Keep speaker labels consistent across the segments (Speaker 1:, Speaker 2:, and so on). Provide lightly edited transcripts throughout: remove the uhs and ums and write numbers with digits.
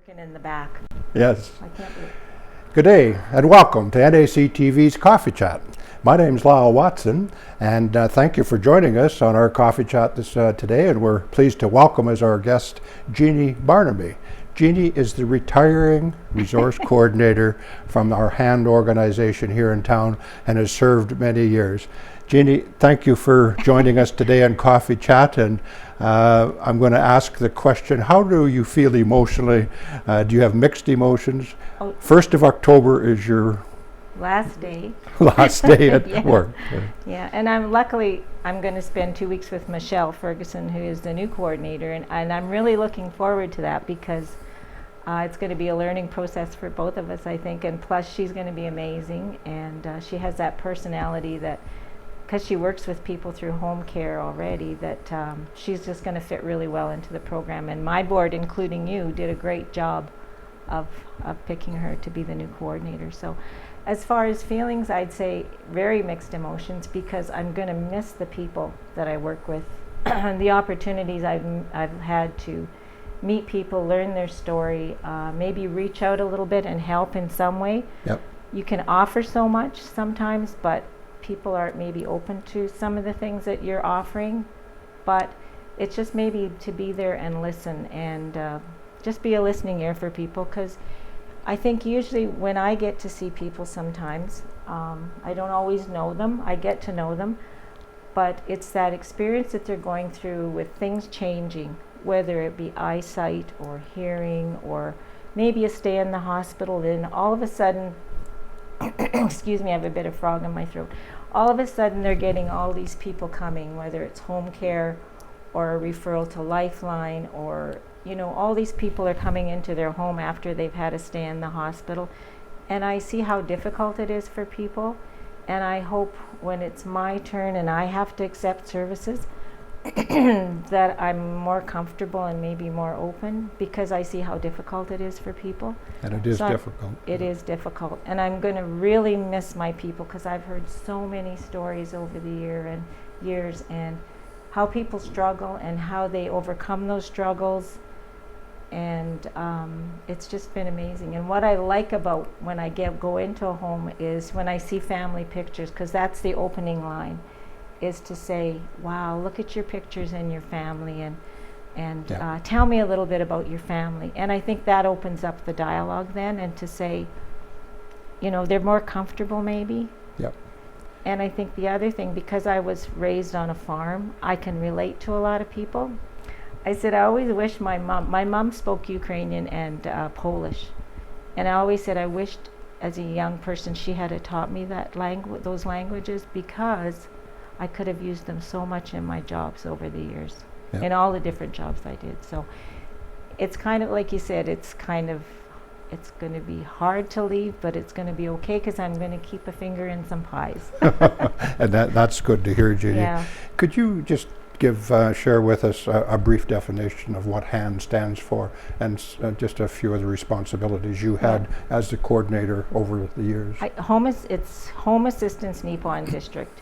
Speaker 1: In the back.
Speaker 2: Yes.
Speaker 1: I can't believe.
Speaker 2: Good day and welcome to NAC TV's Coffee Chat. My name's Lyle Watson, and thank you for joining us on our Coffee Chat today, and we're pleased to welcome as our guest Genie Barnaby. Genie is the retiring resource coordinator from our hand organization here in town and has served many years. Genie, thank you for joining us today on Coffee Chat, and I'm going to ask the question, how do you feel emotionally? Do you have mixed emotions? 1st of October is your
Speaker 1: last day.
Speaker 2: last day at
Speaker 1: Yeah.
Speaker 2: work.
Speaker 1: Yeah, and I'm going to spend 2 weeks with Michelle Ferguson, who is the new coordinator, and I'm really looking forward to that because it's going to be a learning process for both of us, I think, and plus she's going to be amazing, and she has that personality that, because she works with people through home care already, that she's just going to fit really well into the program. And my board, including you, did a great job of picking her to be the new coordinator. So as far as feelings, I'd say very mixed emotions because I'm going to miss the people that I work with and the opportunities I've had to meet people, learn their story, maybe reach out a little bit and help in some way.
Speaker 2: Yep.
Speaker 1: You can offer so much sometimes, but people aren't maybe open to some of the things that you're offering, but it's just maybe to be there and listen and just be a listening ear for people, because I think usually when I get to see people sometimes, I don't always know them, I get to know them, but it's that experience that they're going through with things changing, whether it be eyesight or hearing or maybe a stay in the hospital, then all of a sudden excuse me, I have a bit of frog in my throat. All of a sudden they're getting all these people coming, whether it's home care or a referral to Lifeline, or all these people are coming into their home after they've had a stay in the hospital. And I see how difficult it is for people, and I hope when it's my turn and I have to accept services that I'm more comfortable and maybe more open, because I see how difficult it is for people.
Speaker 2: And it is difficult.
Speaker 1: It is difficult, and I'm going to really miss my people, because I've heard so many stories over the years and how people struggle and how they overcome those struggles, and it's just been amazing. And what I like about when I go into a home is when I see family pictures, because that's the opening line, is to say, wow, look at your pictures and your family, and
Speaker 2: Yeah.
Speaker 1: Tell me a little bit about your family. And I think that opens up the dialogue then, and to say, they're more comfortable maybe.
Speaker 2: Yep.
Speaker 1: And I think the other thing, because I was raised on a farm, I can relate to a lot of people. I said, I always wish my mom spoke Ukrainian and Polish. And I always said I wished as a young person she had taught me those languages, because I could have used them so much in my jobs over the years,
Speaker 2: Yep.
Speaker 1: in all the different jobs I did. So it's kind of like you said, it's going to be hard to leave, but it's going to be okay, because I'm going to keep a finger in some pies.
Speaker 2: And that's good to hear, Genie.
Speaker 1: Yeah.
Speaker 2: Could you just share with us a brief definition of what HAND stands for, and just a few of the responsibilities you had as the coordinator over the years?
Speaker 1: It's Home Assistance Neepawa District,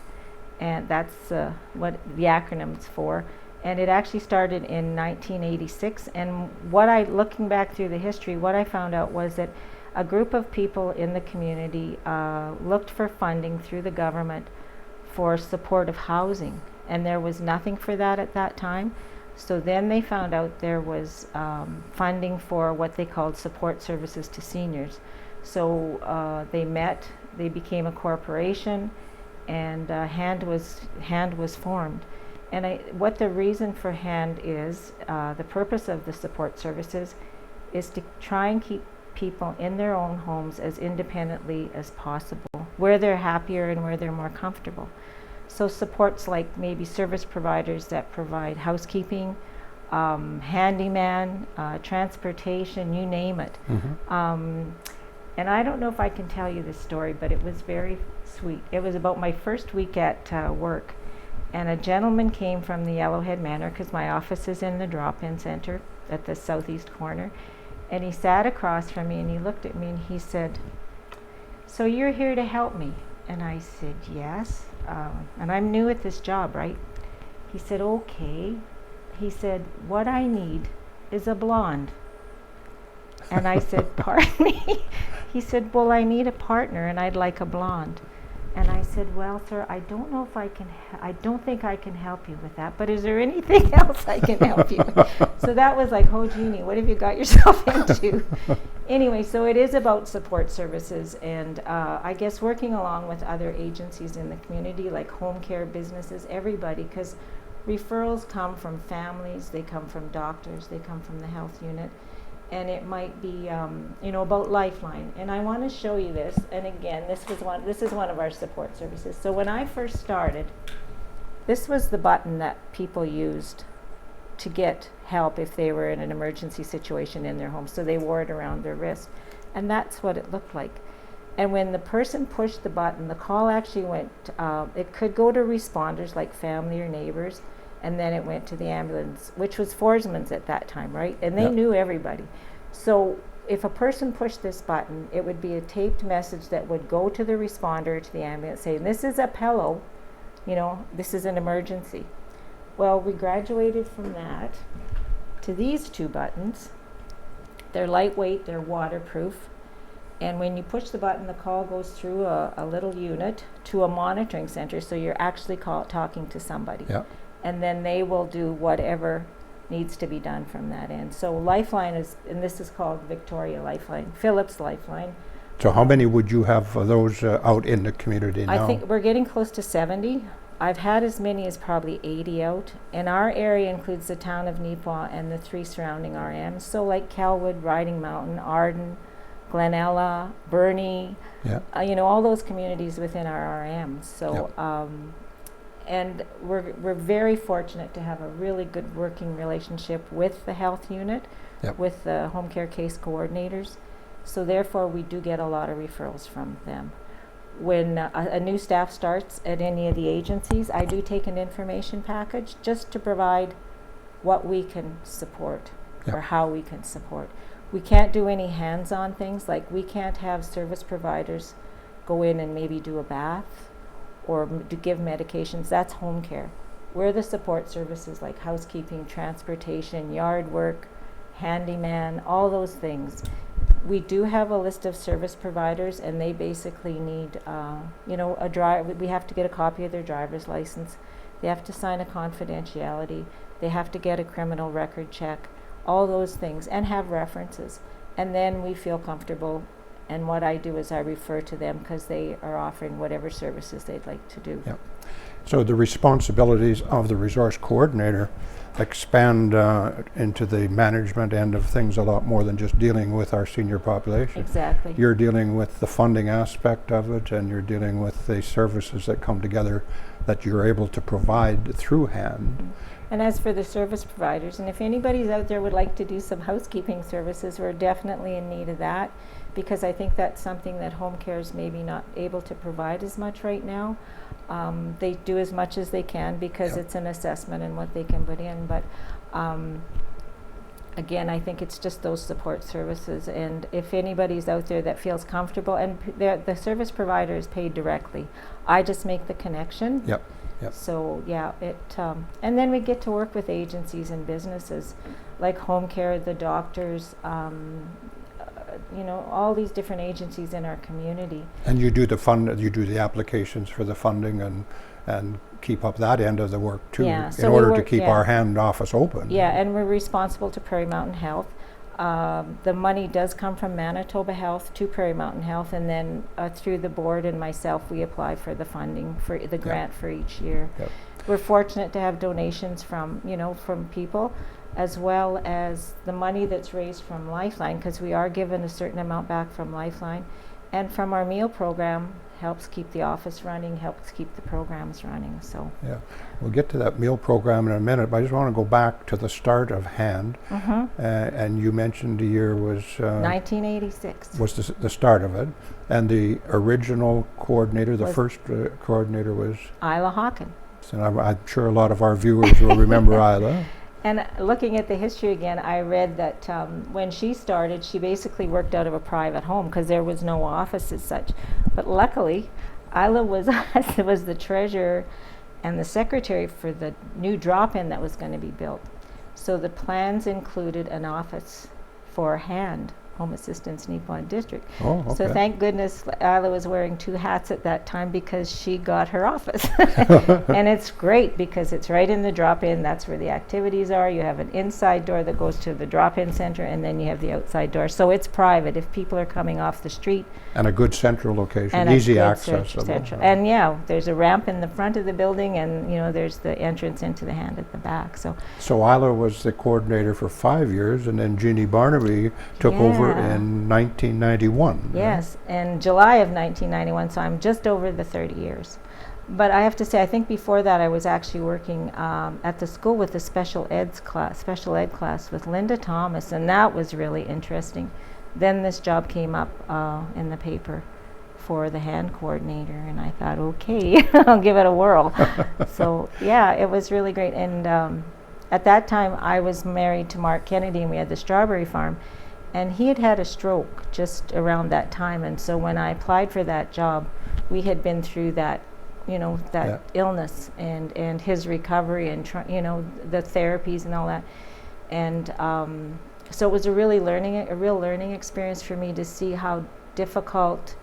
Speaker 1: and that's what the acronym's for. And it actually started in 1986. And looking back through the history, what I found out was that a group of people in the community looked for funding through the government for supportive housing, and there was nothing for that at that time. So then they found out there was funding for what they called support services to seniors. So they became a corporation, and HAND was formed. And what the reason for HAND is, the purpose of the support services is to try and keep people in their own homes as independently as possible, where they're happier and where they're more comfortable. So supports like maybe service providers that provide housekeeping, handyman, transportation, you name it.
Speaker 2: Mm-hmm.
Speaker 1: And I don't know if I can tell you this story, but it was very sweet. It was about my first week at work, and a gentleman came from the Yellowhead Manor, because my office is in the drop-in center at the southeast corner, and he sat across from me and he looked at me and he said, "So you're here to help me?" And I said, "Yes, and I'm new at this job, right?" He said, "Okay." He said, "What I need is a blonde." And I said, pardon me? He said, well, I need a partner and I'd like a blonde. And I said, well, sir, I don't know if I can, I don't think I can help you with that, but is there anything else I can help you with? So that was like, oh, Genie, what have you got yourself into? Anyway, so it is about support services and I guess working along with other agencies in the community, like home care businesses, everybody, because referrals come from families, they come from doctors, they come from the health unit. And it might be, about Lifeline. And I want to show you this. And again, this is one of our support services. So when I first started, this was the button that people used to get help if they were in an emergency situation in their home. So they wore it around their wrist. And that's what it looked like. And when the person pushed the button, the call actually went, it could go to responders like family or neighbors, and then it went to the ambulance, which was Forsman's at that time, right? And they knew everybody. So if a person pushed this button, it would be a taped message that would go to the responder, to the ambulance, saying, this is a pillow, this is an emergency. Well, we graduated from that to these two buttons. They're lightweight, they're waterproof. And when you push the button, the call goes through a little unit to a monitoring center, so you're actually talking to somebody.
Speaker 2: Yeah.
Speaker 1: And then they will do whatever needs to be done from that end. So Lifeline is, and this is called Victoria Lifeline, Phillips Lifeline.
Speaker 2: So how many would you have of those out in the community now?
Speaker 1: I think we're getting close to 70. I've had as many as probably 80 out. And our area includes the town of Neepawa and the 3 surrounding RMs. So like Kelwood, Riding Mountain, Arden, Glenella, Burnie, all those communities within our RMs. So, and we're very fortunate to have a really good working relationship with the health unit, with the home care case coordinators. So therefore, we do get a lot of referrals from them. When a new staff starts at any of the agencies, I do take an information package just to provide what we can support or how we can support. We can't do any hands-on things, like we can't have service providers go in and maybe do a bath or to give medications. That's home care. We're the support services like housekeeping, transportation, yard work, handyman, all those things. We do have a list of service providers, and they basically need, a driver. We have to get a copy of their driver's license. They have to sign a confidentiality. They have to get a criminal record check, all those things, and have references. And then we feel comfortable. And what I do is I refer to them because they are offering whatever services they'd like to do.
Speaker 2: Yep. So the responsibilities of the resource coordinator expand into the management end of things a lot more than just dealing with our senior population.
Speaker 1: Exactly.
Speaker 2: You're dealing with the funding aspect of it, and you're dealing with the services that come together that you're able to provide through hand.
Speaker 1: Mm-hmm. And as for the service providers, and if anybody's out there would like to do some housekeeping services, we're definitely in need of that, because I think that's something that home care is maybe not able to provide as much right now. They do as much as they can because it's an assessment and what they can put in, but again, I think it's just those support services. And if anybody's out there that feels comfortable, and the service provider is paid directly, I just make the connection.
Speaker 2: Yep.
Speaker 1: So and then we get to work with agencies and businesses like home care, the doctors, all these different agencies in our community.
Speaker 2: And you do the applications for the funding and keep up that end of the work too, in order to keep our hand office open.
Speaker 1: Yeah, and we're responsible to Prairie Mountain Health. The money does come from Manitoba Health to Prairie Mountain Health, and then through the board and myself, we apply for the funding for the grant for each year.
Speaker 2: Yep.
Speaker 1: We're fortunate to have donations from people, as well as the money that's raised from Lifeline, because we are given a certain amount back from Lifeline, and from our meal program. Helps keep the office running, helps keep the programs running. So
Speaker 2: yeah, we'll get to that meal program in a minute, but I just want to go back to the start of HAND. And you mentioned the year was
Speaker 1: 1986
Speaker 2: was the start of it, and the original coordinator, the first coordinator was
Speaker 1: Isla Hawken.
Speaker 2: And I'm sure a lot of our viewers will remember Isla.
Speaker 1: And looking at the history again, I read that when she started, she basically worked out of a private home because there was no office as such. But luckily, Isla was the treasurer and the secretary for the new drop-in that was going to be built. So the plans included an office for HAND Home Assistance Neepawa District.
Speaker 2: Oh, okay.
Speaker 1: So thank goodness Lyle was wearing 2 hats at that time because she got her office. And it's great because it's right in the drop-in. That's where the activities are. You have an inside door that goes to the drop-in center, and then you have the outside door. So it's private if people are coming off the street.
Speaker 2: And a good central location,
Speaker 1: And
Speaker 2: easy
Speaker 1: a good
Speaker 2: access.
Speaker 1: central. And yeah, there's a ramp in the front of the building, and there's the entrance into the hand at the back. So
Speaker 2: Isla was the coordinator for 5 years, and then Genie Barnaby took over
Speaker 1: Yeah.
Speaker 2: in 1991.
Speaker 1: Yes, in July of 1991, so I'm just over the 30 years. But I have to say, I think before that I was actually working at the school with the special ed class with Linda Thomas, and that was really interesting. Then this job came up in the paper for the hand coordinator, and I thought, okay, I'll give it a whirl. So yeah, it was really great. And at that time, I was married to Mark Kennedy, and we had the strawberry farm. And he had had a stroke just around that time, and so when I applied for that job, we had been through that,
Speaker 2: Yeah.
Speaker 1: illness and his recovery and the therapies and all that, and so it was a real learning experience for me to see how difficult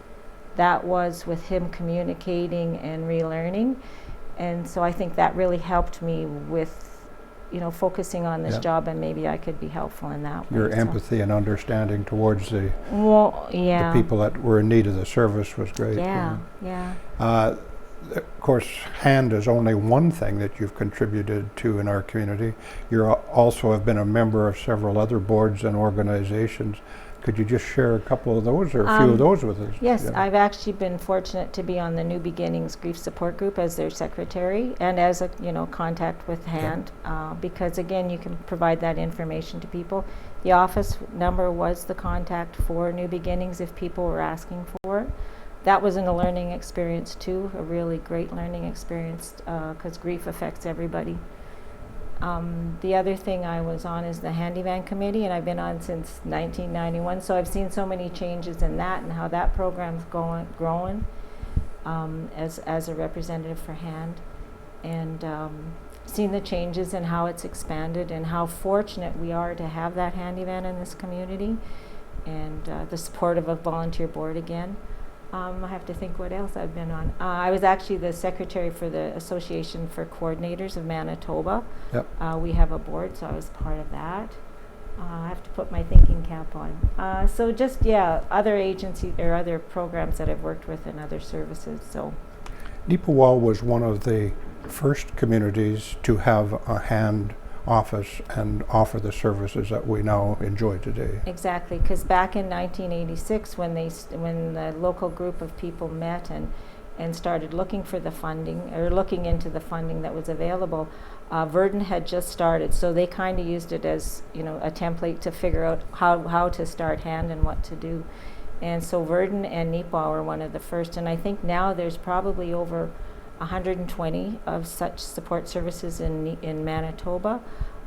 Speaker 1: that was with him communicating and relearning, and so I think that really helped me with focusing on this
Speaker 2: Yeah.
Speaker 1: job, and maybe I could be helpful in that way.
Speaker 2: Your
Speaker 1: So-
Speaker 2: empathy and understanding towards the
Speaker 1: yeah.
Speaker 2: people that were in need of the service was great.
Speaker 1: Yeah.
Speaker 2: Of course, hand is only one thing that you've contributed to in our community. You also have been a member of several other boards and organizations. Could you just share a couple of those or a few of those with us?
Speaker 1: Yes,
Speaker 2: Yeah.
Speaker 1: I've actually been fortunate to be on the New Beginnings Grief Support Group as their secretary and as a contact with hand, because again, you can provide that information to people. The office number was the contact for New Beginnings if people were asking for it. That was a learning experience too, a really great learning experience, because grief affects everybody. The other thing I was on is the Handyman Committee, and I've been on since 1991, so I've seen so many changes in that and how that program's growing as a representative for hand, and seen the changes and how it's expanded and how fortunate we are to have that handyman in this community, and the support of a volunteer board again. I have to think what else I've been on. I was actually the secretary for the Association for Coordinators of Manitoba.
Speaker 2: Yep.
Speaker 1: We have a board, so I was part of that. I have to put my thinking cap on. So just, other agencies or other programs that I've worked with and other services. So
Speaker 2: Neepawa was one of the first communities to have a hand office and offer the services that we now enjoy today.
Speaker 1: exactly, because back in 1986, when the local group of people met and started looking for the funding, or looking into the funding that was available, Verdun had just started, so they kind of used it as a template to figure out how to start hand and what to do. And so Verdun and Neepawa were one of the first, and I think now there's probably over 120 of such support services in Manitoba.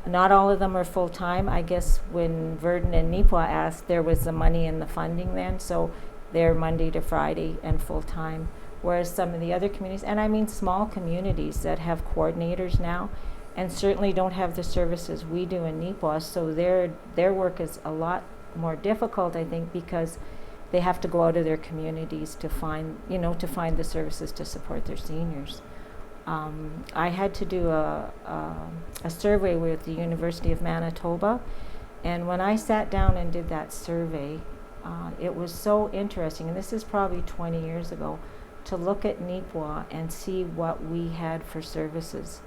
Speaker 1: Not all of them are full-time. I guess when Verdun and Neepawa asked, there was the money and the funding then, so they're Monday to Friday and full-time. Whereas some of the other communities, and I mean small communities that have coordinators now, and certainly don't have the services we do in Neepawa, so their work is a lot more difficult, I think, because they have to go out of their communities to find the services to support their seniors. I had to do a survey with the University of Manitoba, and when I sat down and did that survey, it was so interesting, and this is probably 20 years ago, to look at Neepawa and see what we had for services.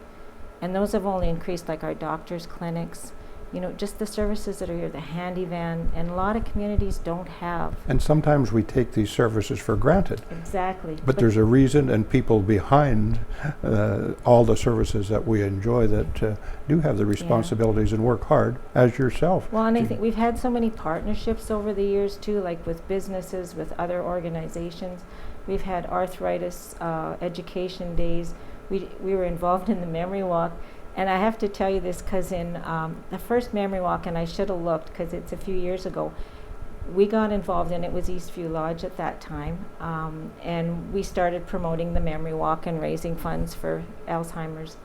Speaker 1: And those have only increased, like our doctors' clinics, just the services that are here, the handy van, and a lot of communities don't have.
Speaker 2: And sometimes we take these services for granted.
Speaker 1: Exactly.
Speaker 2: But there's a reason and people behind all the services that we enjoy that do have the responsibilities and work hard, as yourself.
Speaker 1: Well, and I think we've had so many partnerships over the years too, like with businesses, with other organizations. We've had arthritis education days. We were involved in the memory walk. And I have to tell you this because in the first memory walk, and I should have looked because it's a few years ago, we got involved, and it was Eastview Lodge at that time, and we started promoting the memory walk and raising funds for Alzheimer's.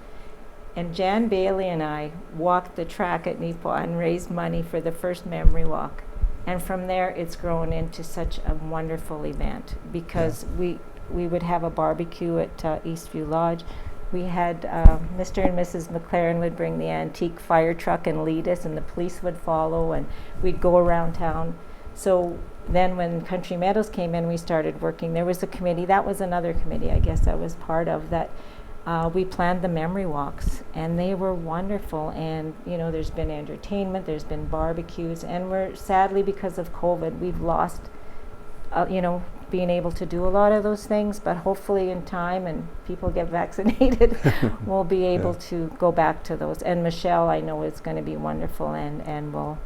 Speaker 1: And Jan Bailey and I walked the track at Neepawa and raised money for the first memory walk. And from there, it's grown into such a wonderful event because we would have a barbecue at Eastview Lodge. We had Mr. and Mrs. McLaren would bring the antique fire truck and lead us, and the police would follow, and we'd go around town. So then when Country Meadows came in, we started working. There was a committee, that was another committee I guess I was part of, that we planned the memory walks, and they were wonderful. And you know, there's been entertainment, there's been barbecues, and we're sadly, because of COVID, we've lost you know, being able to do a lot of those things, but hopefully in time and people get vaccinated, we'll be able to go back to those. And Michelle, I know, is going to be wonderful and will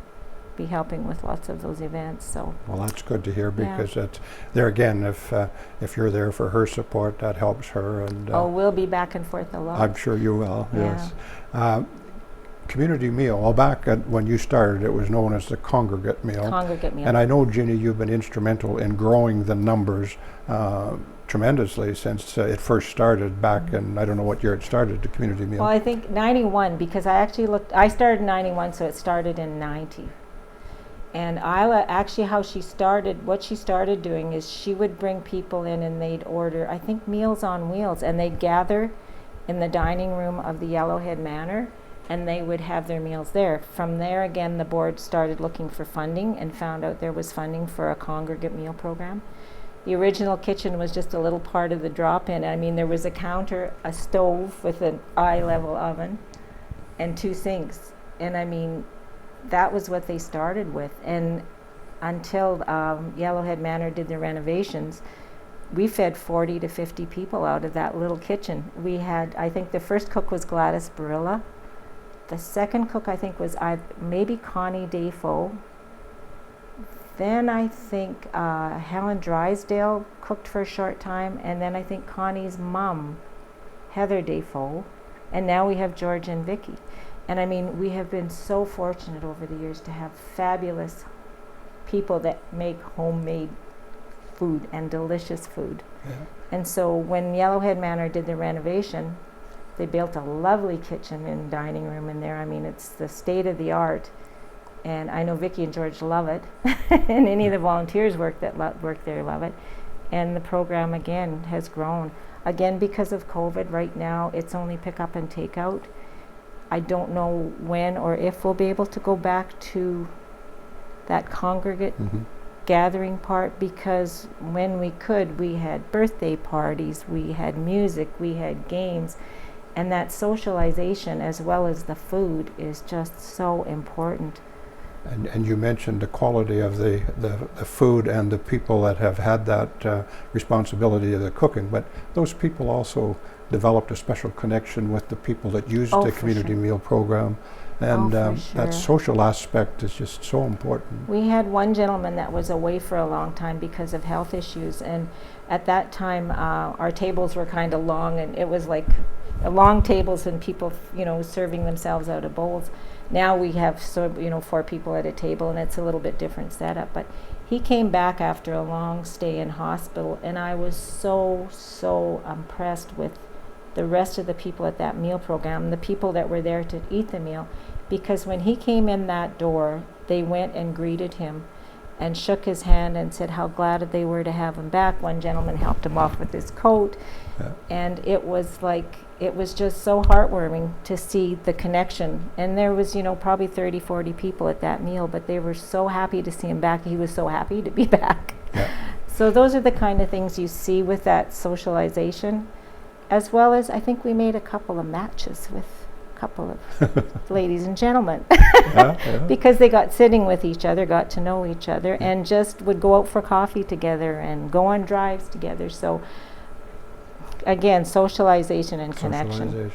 Speaker 1: be helping with lots of those events. So
Speaker 2: well, that's good to hear, because it's there again. If you're there for her support, that helps her. And
Speaker 1: we'll be back and forth a lot.
Speaker 2: I'm sure you will.
Speaker 1: Yeah.
Speaker 2: Yes. Community meal. Well, back when you started, it was known as the congregate meal.
Speaker 1: Congregate meal.
Speaker 2: And I know, Jeannie, you've been instrumental in growing the numbers tremendously since it first started back in, I don't know what year it started, the community meal.
Speaker 1: Well, I think 91, because I actually I started in 91, so it started in 90. And actually, what she started doing is she would bring people in and they'd order, I think, Meals on Wheels, and they'd gather in the dining room of the Yellowhead Manor, and they would have their meals there. From there, again, the board started looking for funding and found out there was funding for a congregate meal program. The original kitchen was just a little part of the drop-in. I mean, there was a counter, a stove with an eye-level oven, and 2 sinks. And I mean, that was what they started with. And until Yellowhead Manor did the renovations, we fed 40 to 50 people out of that little kitchen. We had, I think the first cook was Gladys Barilla. The second cook, I think, was maybe Connie Defoe. Then I think Helen Drysdale cooked for a short time, and then I think Connie's mom, Heather Defoe, and now we have George and Vicky. And I mean, we have been so fortunate over the years to have fabulous people that make homemade food and delicious food. Yeah. And so when Yellowhead Manor did the renovation, they built a lovely kitchen and dining room in there. I mean, it's the state of the art. And I know Vicky and George love it. And any of the volunteers work there love it. And the program, again, has grown. Again, because of COVID, right now, it's only pick up and take out. I don't know when or if we'll be able to go back to that congregate gathering part, because when we could, we had birthday parties, we had music, we had games. And that socialization, as well as the food, is just so important.
Speaker 2: And you mentioned the quality of the food and the people that have had that responsibility of the cooking, but those people also developed a special connection with the people that used the community meal program. And that social aspect is just so important.
Speaker 1: We had one gentleman that was away for a long time because of health issues, and at that time our tables were kind of long, and it was like long tables and people, you know, serving themselves out of bowls. Now we have 4 people at a table, and it's a little bit different setup. But he came back after a long stay in hospital, and I was so impressed with the rest of the people at that meal program, the people that were there to eat the meal, because when he came in that door, they went and greeted him and shook his hand and said how glad they were to have him back. One gentleman helped him off with his coat, and it was just so heartwarming to see the connection. And there was, probably 30, 40 people at that meal, but they were so happy to see him back. He was so happy to be back. Yeah. So those are the kind of things you see with that socialization, as well as I think we made a couple of matches with a couple of ladies and gentlemen because they got sitting with each other, got to know each other, and just would go out for coffee together and go on drives together. So again, socialization and connection.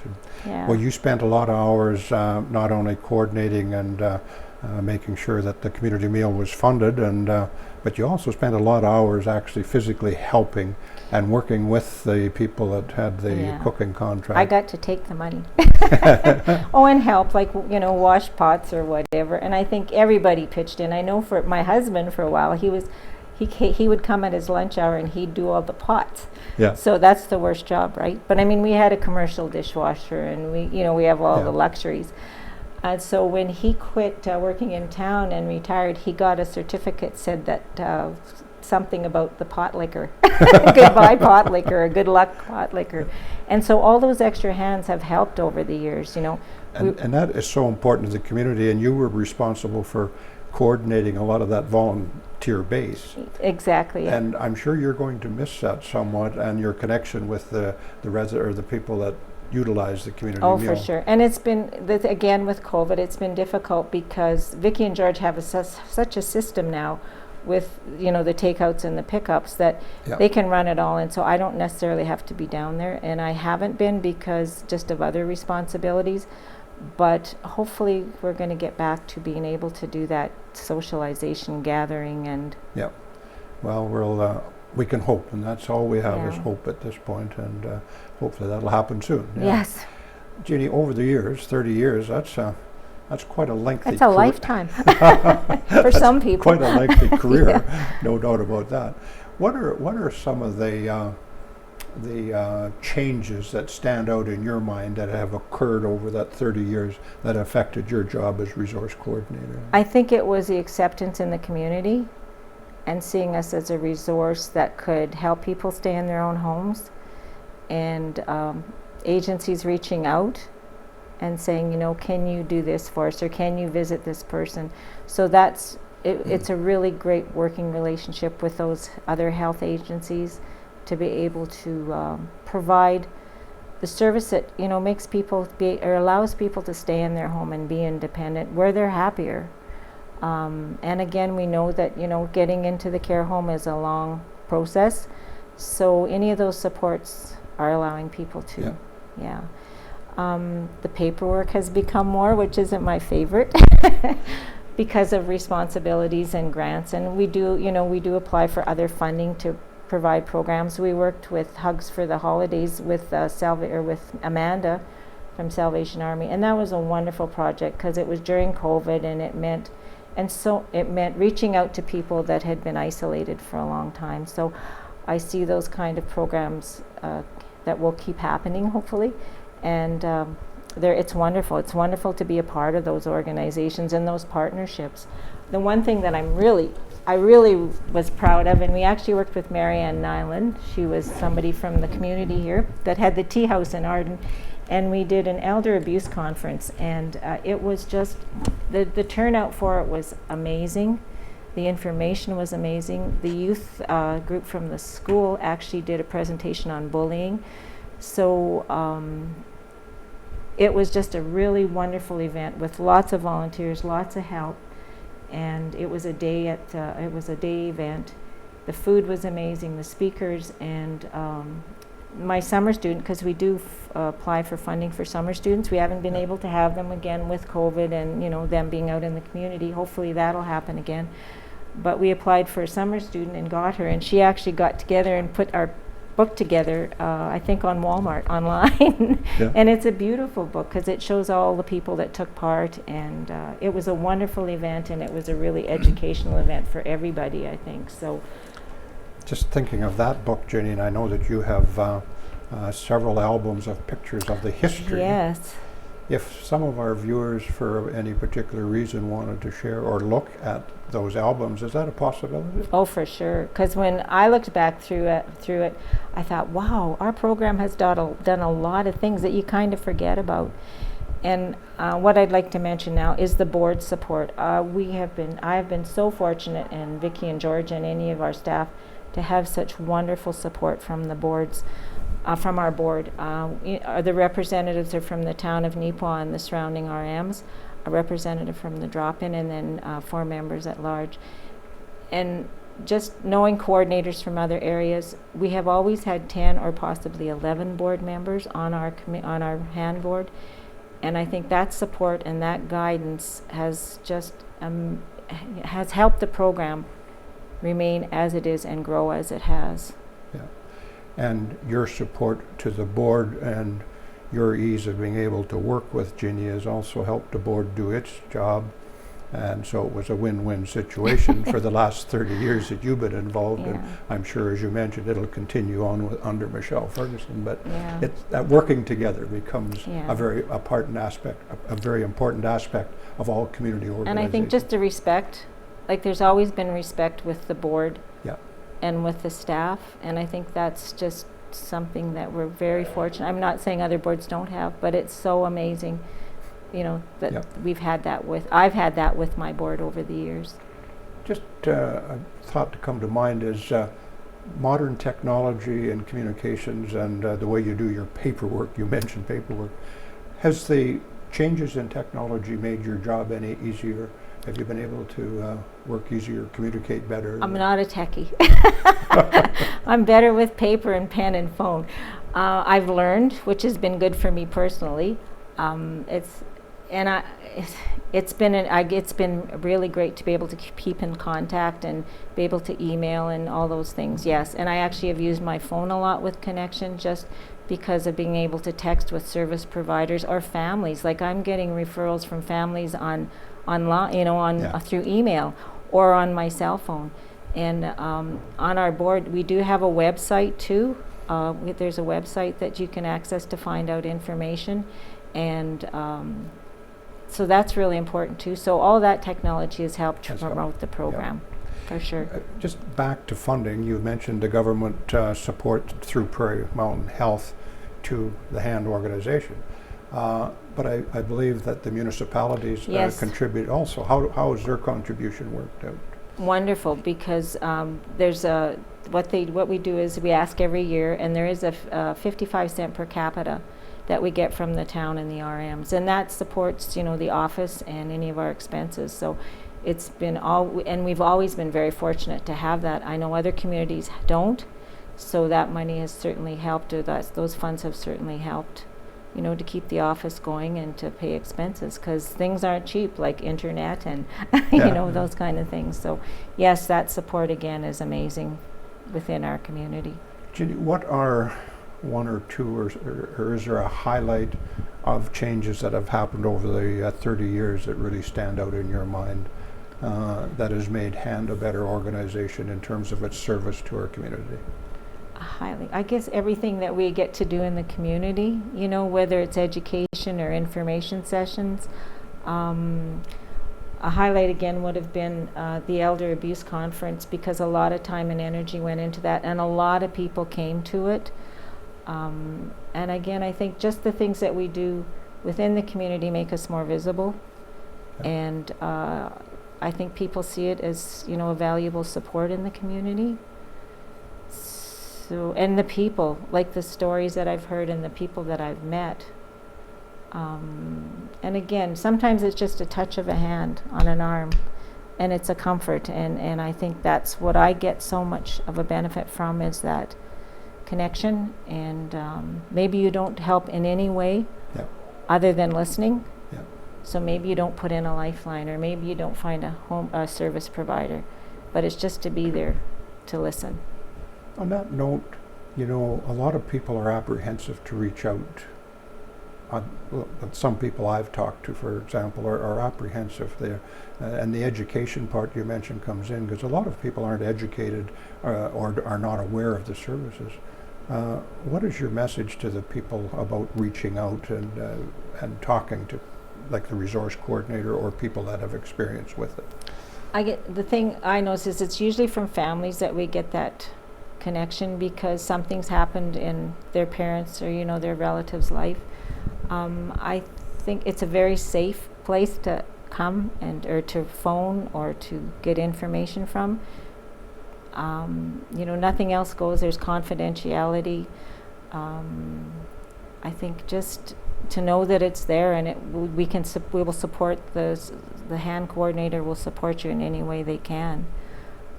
Speaker 1: Yeah.
Speaker 2: Well, you spent a lot of hours not only coordinating and making sure that the community meal was funded, but you also spent a lot of hours actually physically helping and working with the people that had the cooking contract. I
Speaker 1: got to take the money. And help, like, wash pots or whatever. And I think everybody pitched in. I know for my husband, for a while, he would come at his lunch hour and he'd do all the pots. Yeah. So that's the worst job, right? But I mean, we had a commercial dishwasher, and we have all the luxuries. So when he quit working in town and retired, he got a certificate said that something about the pot liquor, goodbye pot liquor, or good luck pot liquor. And so all those extra hands have helped over the years, you know.
Speaker 2: And that is so important to the community, and you were responsible for coordinating a lot of that volunteer base.
Speaker 1: Exactly.
Speaker 2: And I'm sure you're going to miss that somewhat, and your connection with the or the people that utilize the community
Speaker 1: Oh,
Speaker 2: meal.
Speaker 1: for sure. And it's been, again with COVID, it's been difficult because Vicki and George have such a system now with, you know, the takeouts and the pickups that they can run it all. And so I don't necessarily have to be down there. And I haven't been because just of other responsibilities. But hopefully we're going to get back to being able to do that socialization gathering and...
Speaker 2: Yeah. Well, we can hope, and that's all we have is
Speaker 1: Yeah.
Speaker 2: hope at this point, and hopefully that'll happen soon. Yeah.
Speaker 1: Yes.
Speaker 2: Jeannie, over the years, 30 years, that's quite a lengthy
Speaker 1: That's a lifetime for some people.
Speaker 2: Quite a lengthy career,
Speaker 1: Yeah.
Speaker 2: no doubt about that. What are some of the changes that stand out in your mind that have occurred over that 30 years that affected your job as resource coordinator?
Speaker 1: I think it was the acceptance in the community and seeing us as a resource that could help people stay in their own homes, and agencies reaching out and saying, you know, can you do this for us, or can you visit this person? So that's it's a really great working relationship with those other health agencies to be able to provide the service that, you know, makes people or allows people to stay in their home and be independent where they're happier. And again, we know that, you know, getting into the care home is a long process. So any of those supports are allowing people to, the paperwork has become more, which isn't my favorite because of responsibilities and grants. And we do, you know, we do apply for other funding to provide programs. We worked with Hugs for the Holidays with with Amanda from Salvation Army, and that was a wonderful project because it was during COVID, and it meant reaching out to people that had been isolated for a long time. So I see those kind of programs that will keep happening, hopefully, and it's wonderful. It's wonderful to be a part of those organizations and those partnerships. The one thing that I really was proud of, and we actually worked with Marianne Nyland. She was somebody from the community here that had the tea house in Arden, and we did an elder abuse conference, and it was just, the turnout for it was amazing. The information was amazing. The youth group from the school actually did a presentation on bullying. So it was just a really wonderful event with lots of volunteers, lots of help. And it was a day event. The food was amazing, the speakers, and my summer student, because we do apply for funding for summer students. We haven't been able to have them again with COVID and, you know, them being out in the community. Hopefully that'll happen again. But we applied for a summer student and got her, and she actually got together and put our book together, I think on Walmart online. And it's a beautiful book because it shows all the people that took part, and it was a wonderful event, and it was a really educational event for everybody, I think. So
Speaker 2: just thinking of that book, Jenny, and I know that you have several albums of pictures of the history.
Speaker 1: Yes.
Speaker 2: If some of our viewers, for any particular reason, wanted to share or look at those albums, is that a possibility?
Speaker 1: Oh, for sure. Because when I looked back through it, I thought, wow, our program has done a lot of things that you kind of forget about. And what I'd like to mention now is the board support. I have been so fortunate, and Vicki and George and any of our staff, to have such wonderful support from the boards. From our board. The representatives are from the town of Neepawa and the surrounding RMs, a representative from the drop-in, and then 4 members at large. And just knowing coordinators from other areas, we have always had 10 or possibly 11 board members on our hand board, and I think that support and that guidance has just has helped the program remain as it is and grow as it has.
Speaker 2: And your support to the board and your ease of being able to work with Genie has also helped the board do its job And so it was a win-win situation for the last 30 years that you've been involved.
Speaker 1: Yeah.
Speaker 2: And I'm sure, as you mentioned, it'll continue on under Michelle Ferguson. But
Speaker 1: Yeah.
Speaker 2: that working together becomes
Speaker 1: Yeah.
Speaker 2: a very important aspect, a very important aspect of all community organizations.
Speaker 1: And I think just the respect, like there's always been respect with the board
Speaker 2: Yeah.
Speaker 1: and with the staff, and I think that's just something that we're very fortunate. I'm not saying other boards don't have, but it's so amazing, you know, that
Speaker 2: Yeah.
Speaker 1: I've had that with my board over the years.
Speaker 2: Just a thought to come to mind is modern technology and communications and the way you do your paperwork. You mentioned paperwork. Has the changes in technology made your job any easier? Have you been able to work easier, communicate better?
Speaker 1: I'm not a techie. I'm better with paper and pen and phone. I've learned, which has been good for me personally. It's been really great to be able to keep in contact and be able to email and all those things. Yes, and I actually have used my phone a lot with Connection just because of being able to text with service providers or families. Like I'm getting referrals from families online, you know,
Speaker 2: Yeah.
Speaker 1: through email or on my cell phone. And on our board, we do have a website too. There's a website that you can access to find out information, and so that's really important too. So all that technology has helped to
Speaker 2: Has helped,
Speaker 1: promote the program, for sure.
Speaker 2: Just back to funding, you mentioned the government support through Prairie Mountain Health to the HAND organization. But I believe that the municipalities
Speaker 1: Yes.
Speaker 2: contribute also. How has their contribution worked out?
Speaker 1: Wonderful, because there's what we do is we ask every year, and there is a 55 cent per capita that we get from the town and the RMs, and that supports, you know, the office and any of our expenses. So it's been and we've always been very fortunate to have that. I know other communities don't, so that money has certainly helped, or those funds have certainly helped, you know, to keep the office going and to pay expenses, because things aren't cheap, like internet and you
Speaker 2: Yeah.
Speaker 1: know, those kind of things. So yes, that support again is amazing within our community.
Speaker 2: Ginny, what are one or two, or is there a highlight of changes that have happened over the 30 years that really stand out in your mind that has made HAND a better organization in terms of its service to our community?
Speaker 1: I guess everything that we get to do in the community, you know, whether it's education or information sessions. A highlight again would have been the Elder Abuse Conference, because a lot of time and energy went into that, and a lot of people came to it. And again, I think just the things that we do within the community make us more visible.
Speaker 2: Yeah.
Speaker 1: And I think people see it as, you know, a valuable support in the community. So, and the people, like the stories that I've heard and the people that I've met. And again, sometimes it's just a touch of a hand on an arm, and it's a comfort. And I think that's what I get so much of a benefit from, is that connection. And maybe you don't help in any way
Speaker 2: Yeah.
Speaker 1: other than listening.
Speaker 2: Yeah.
Speaker 1: So maybe you don't put in a lifeline, or maybe you don't find a service provider, but it's just to be there to listen.
Speaker 2: On that note, you know, a lot of people are apprehensive to reach out. Some people I've talked to, for example, are apprehensive there. And the education part you mentioned comes in, because a lot of people aren't educated or are not aware of the services. What is your message to the people about reaching out and talking to, like, the resource coordinator or people that have experience with it?
Speaker 1: The thing I notice is it's usually from families that we get that connection, because something's happened in their parents' or, you know, their relatives' life. I think it's a very safe place to come or to phone or to get information from. You know, nothing else goes. There's confidentiality. I think just to know that it's there, and we will support the HAND coordinator will support you in any way they can.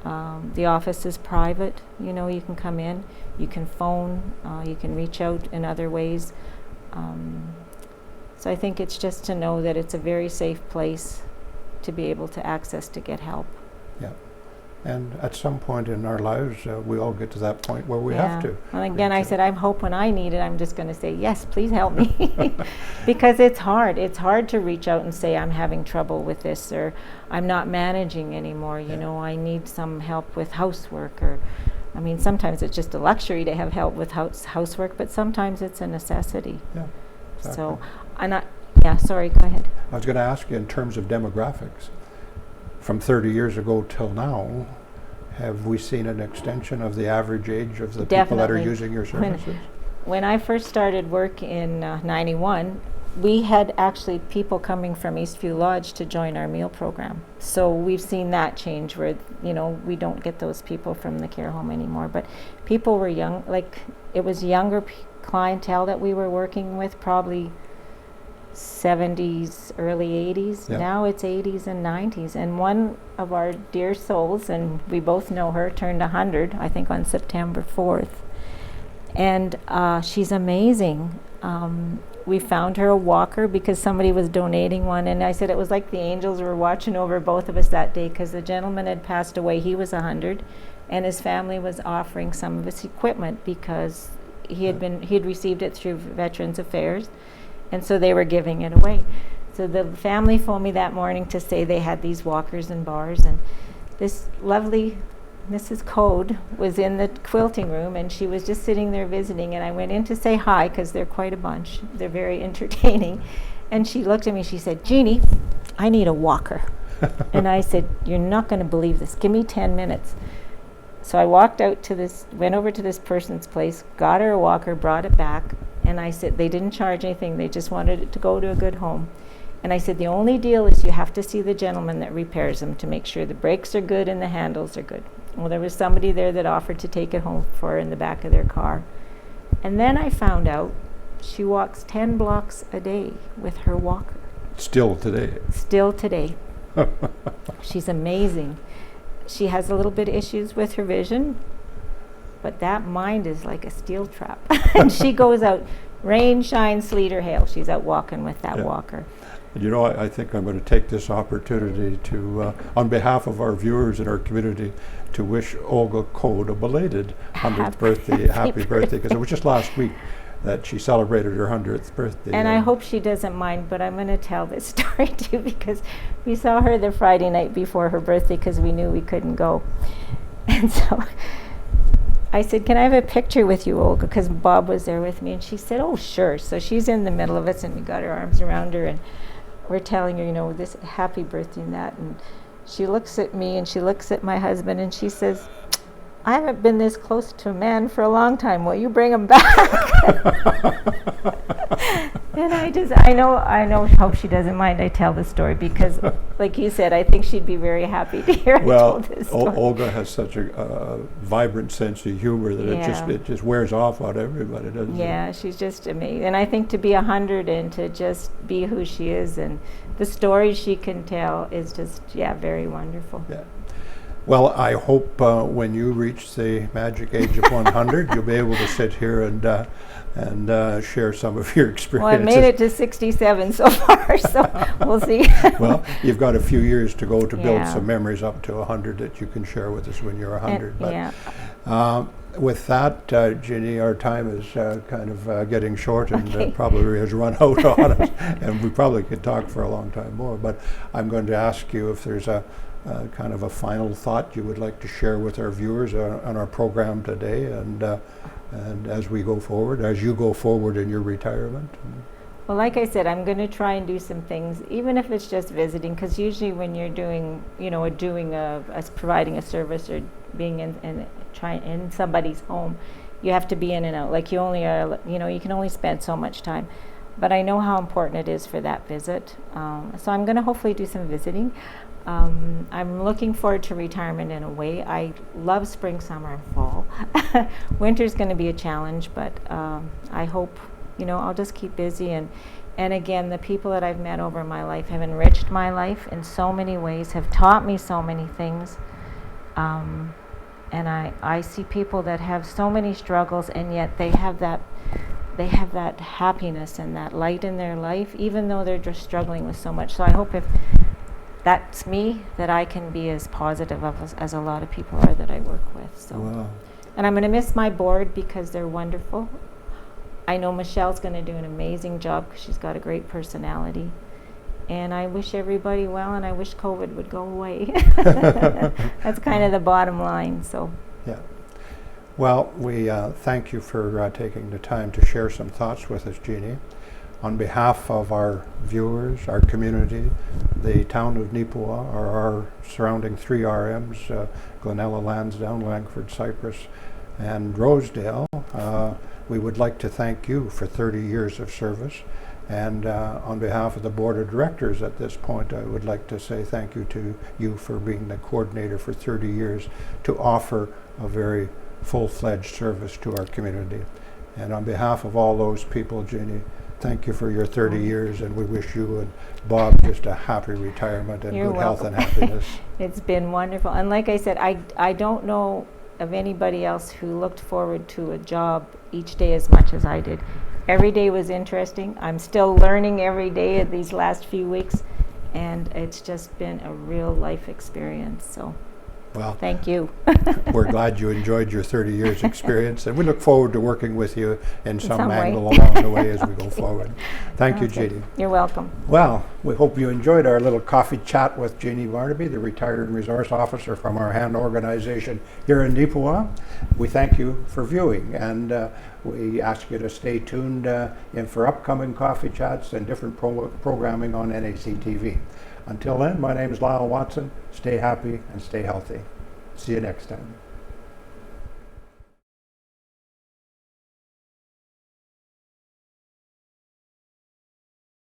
Speaker 1: The office is private. You know, you can come in, you can phone, you can reach out in other ways. So I think it's just to know that it's a very safe place to be able to access to get help.
Speaker 2: Yeah. And at some point in our lives, we all get to that point where we have to.
Speaker 1: Well, again, I
Speaker 2: reach
Speaker 1: said, I hope when I need it, I'm just going to say, yes, please help me. Because it's hard. It's hard to reach out and say, I'm having trouble with this, or I'm not managing anymore. You know, I need some help with housework. Or, I mean, sometimes it's just a luxury to have help with housework, but sometimes it's a necessity.
Speaker 2: Yeah, exactly.
Speaker 1: So, sorry, go ahead.
Speaker 2: I was going to ask you in terms of demographics. From 30 years ago till now, have we seen an extension of the average age of the people that are using your services?
Speaker 1: When I first started work in 91, we had actually people coming from Eastview Lodge to join our meal program. So we've seen that change where, you know, we don't get those people from the care home anymore. But people were young, like it was younger clientele that we were working with, probably 70s, early 80s.
Speaker 2: Yep.
Speaker 1: Now it's 80s and 90s. And one of our dear souls, and we both know her, turned 100, I think on September 4th. And she's amazing. We found her a walker because somebody was donating one. And I said it was like the angels were watching over both of us that day, because the gentleman had passed away. He was 100, and his family was offering some of his equipment because he had received it through Veterans Affairs. And so they were giving it away. So the family phoned me that morning to say they had these walkers and bars, and this lovely Mrs. Code was in the quilting room, and she was just sitting there visiting, and I went in to say hi because they're quite a bunch. They're very entertaining. And she looked at me, she said, "Jeannie, I need a walker." And I said, "You're not going to believe this. Give me 10 minutes. So I went over to this person's place, got her a walker, brought it back. And I said, they didn't charge anything. They just wanted it to go to a good home. And I said, the only deal is you have to see the gentleman that repairs them to make sure the brakes are good and the handles are good. Well, there was somebody there that offered to take it home for her in the back of their car. And then I found out she walks 10 blocks a day with her walker.
Speaker 2: Still today?
Speaker 1: Still today. She's amazing. She has a little bit of issues with her vision, but that mind is like a steel trap. And she goes out, rain, shine, sleet, or hail. She's out walking with that walker.
Speaker 2: And you know, I think I'm going to take this opportunity to, on behalf of our viewers and our community, to wish Olga Code a belated 100th birthday, happy birthday, because it was just last week that she celebrated her 100th birthday.
Speaker 1: And I hope she doesn't mind, but I'm going to tell this story too, because we saw her the Friday night before her birthday because we knew we couldn't go. And so I said, "Can I have a picture with you, Olga?" Because Bob was there with me. And she said, "Oh, sure." So she's in the middle of us, and we got her arms around her, and we're telling her, you know, this happy birthday and that. And she looks at me, and she looks at my husband, and she says, "I haven't been this close to a man for a long time. Will you bring him back?" And I hope she doesn't mind I tell the story, because, like you said, I think she'd be very happy to hear I told this story.
Speaker 2: Olga has such a vibrant sense of humor that it just wears off on everybody, doesn't it?
Speaker 1: Yeah, she's just amazing. And I think to be 100 and to just be who she is and the stories she can tell is just, very wonderful.
Speaker 2: Yeah. Well, I hope when you reach the magic age of 100, you'll be able to sit here and share some of your experiences.
Speaker 1: Well, I made it to 67 so far, so we'll see.
Speaker 2: Well, you've got a few years to go to build some memories up to 100 that you can share with us when you're 100. With that, Ginny, our time is kind of getting short, and probably has run out on us, and we probably could talk for a long time more. But I'm going to ask you if there's a kind of a final thought you would like to share with our viewers on our program today, and as we go forward, as you go forward in your retirement.
Speaker 1: Well, like I said, I'm going to try and do some things, even if it's just visiting, because usually when you're doing, providing a service or being in somebody's home, you have to be in and out. Like you can only spend so much time. But I know how important it is for that visit. So I'm going to hopefully do some visiting. I'm looking forward to retirement in a way. I love spring, summer, and fall. Winter's going to be a challenge, but I hope, I'll just keep busy. And again, the people that I've met over my life have enriched my life in so many ways, have taught me so many things. And I see people that have so many struggles, and yet they have that happiness and that light in their life, even though they're just struggling with so much. So I hope that's me, that I can be as positive as a lot of people are that I work with. So,
Speaker 2: Wow.
Speaker 1: and I'm going to miss my board because they're wonderful. I know Michelle's going to do an amazing job because she's got a great personality. And I wish everybody well, and I wish COVID would go away. That's kind of the bottom line. So.
Speaker 2: Yeah. Well, we thank you for taking the time to share some thoughts with us, Genie. On behalf of our viewers, our community, the town of Neepawa, or our surrounding 3 RMs, Glenella, Lansdowne, Langford, Cypress, and Rosedale, we would like to thank you for 30 years of service. And on behalf of the board of directors at this point, I would like to say thank you to you for being the coordinator for 30 years to offer a very full-fledged service to our community. And on behalf of all those people, Genie, thank you for your 30 years, and we wish you and Bob just a happy retirement and
Speaker 1: You're
Speaker 2: good health
Speaker 1: welcome.
Speaker 2: and happiness.
Speaker 1: It's been wonderful. And like I said, I don't know of anybody else who looked forward to a job each day as much as I did. Every day was interesting. I'm still learning every day of these last few weeks, and it's just been a real life experience. So
Speaker 2: Well,
Speaker 1: thank you.
Speaker 2: we're glad you enjoyed your 30 years experience, and we look forward to working with you in some
Speaker 1: some way.
Speaker 2: angle along the way as we go forward. Thank you,
Speaker 1: Okay.
Speaker 2: Genie.
Speaker 1: You're welcome.
Speaker 2: Well, we hope you enjoyed our little coffee chat with Genie Barnaby, the retired resource officer from our hand organization here in Neepawa. We thank you for viewing, and we ask you to stay tuned in for upcoming coffee chats and different programming on NAC TV. Until then, my name is Lyle Watson. Stay happy and stay healthy. See you next time.